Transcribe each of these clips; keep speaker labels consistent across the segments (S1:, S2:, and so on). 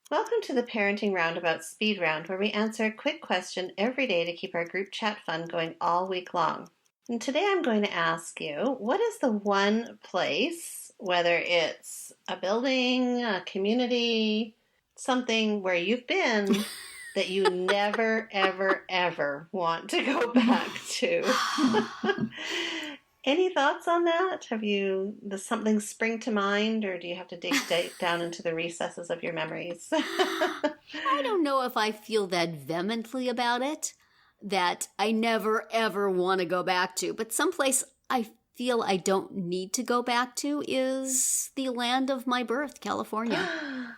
S1: Welcome to the Parenting Roundabout Speed Round, where we answer a quick question every day to keep our group chat fun going all week long. And today I'm going to ask you, what is the one place, whether it's a building, a community, something where you've been that you never, ever, ever want to go back to? Any thoughts on that? Does something spring to mind, or do you have to dig down into the recesses of your memories?
S2: I don't know if I feel that vehemently about it, that I never, ever want to go back to. But someplace I feel I don't need to go back to is the land of my birth, California.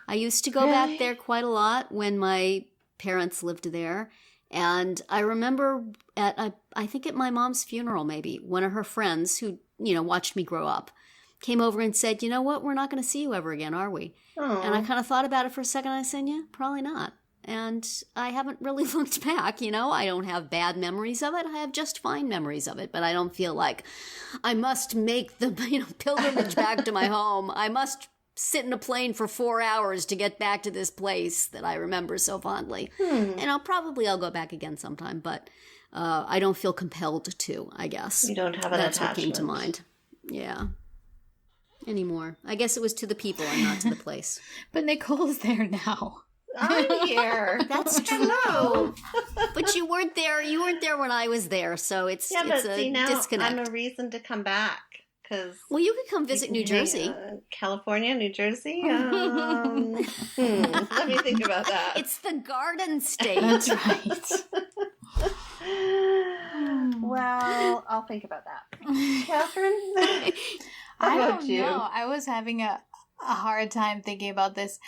S2: I used to go back there quite a lot when my parents lived there. And I remember I think at my mom's funeral, maybe, one of her friends who, watched me grow up came over and said, you know what, we're not going to see you ever again, are we? Aww. And I kind of thought about it for a second. I said, yeah, probably not. And I haven't really looked back, I don't have bad memories of it. I have just fine memories of it, but I don't feel like I must make the, pilgrimage back to my home. I must sit in a plane for 4 hours to get back to this place that I remember so fondly. And I'll go back again sometime, but I don't feel compelled to, I guess.
S1: You don't have an
S2: That's
S1: attachment.
S2: What came to mind. Yeah. Anymore. I guess it was to the people and not to the place.
S3: But Nicole's there now.
S1: I'm here.
S2: That's true. But you weren't there. You weren't there when I was there, so it's a disconnect.
S1: I'm a reason to come back.
S2: Well, you could come visit New Jersey.
S1: California, New Jersey? Let me think about that.
S2: It's the Garden State.
S3: That's right.
S1: Well, I'll think about that. Catherine?
S3: I don't know. I was having a hard time thinking about this.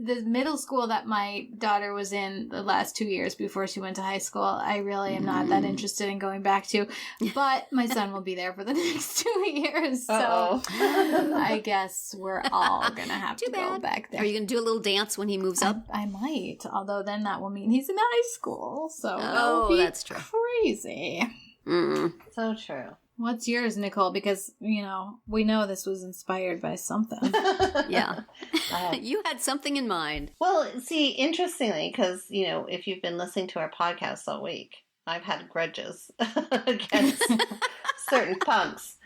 S3: The middle school that my daughter was in the last 2 years before she went to high school, I really am not that interested in going back to. But my son will be there for the next 2 years. So I guess we're all going to have to go back there.
S2: Are you going to do a little dance when he moves up?
S3: I might. Although then that will mean he's in high school. So
S2: that's true.
S3: Crazy.
S1: So true.
S3: What's yours, Nicole? Because, we know this was inspired by something.
S2: Yeah. You had something in mind.
S1: Well, see, interestingly, because, if you've been listening to our podcast all week, I've had grudges against certain punks.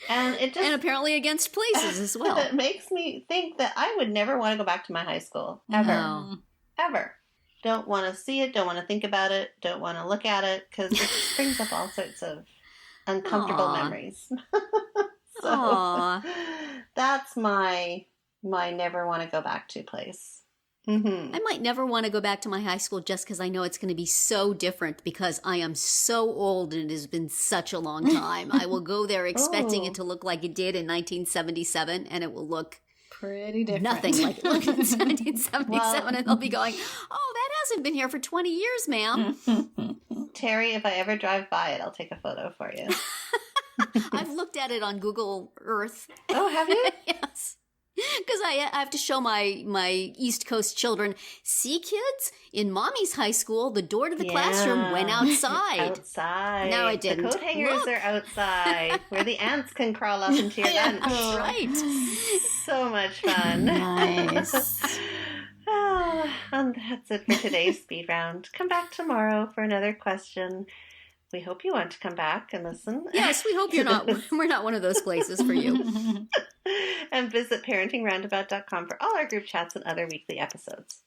S1: And
S2: apparently against places as well.
S1: It makes me think that I would never want to go back to my high school. Ever. No. Ever. Don't want to see it. Don't want to think about it. Don't want to look at it. Because it brings up all sorts of uncomfortable memories. So that's my never want to go back to place. Mm-hmm.
S2: I might never want to go back to my high school just because I know it's going to be so different because I am so old and it has been such a long time. I will go there expecting it to look like it did in 1977 and it will look
S3: pretty different.
S2: Nothing like it looked in 1777 and they'll be going, oh, that hasn't been here for 20 years, ma'am.
S1: Terry, if I ever drive by it, I'll take a photo for you.
S2: I've looked at it on Google Earth.
S1: Oh, have you?
S2: Yes. Because I have to show my East Coast children, see, kids, in Mommy's high school, the door to the classroom went outside.
S1: Outside.
S2: No, it didn't.
S1: The coat hangers are outside, where the ants can crawl up into your lunch.
S2: That's right.
S1: So much fun.
S3: Nice.
S1: And that's it for today's speed round. Come back tomorrow for another question. We hope you want to come back and listen.
S2: Yes, we hope we're not one of those places for you.
S1: And visit parentingroundabout.com for all our group chats and other weekly episodes.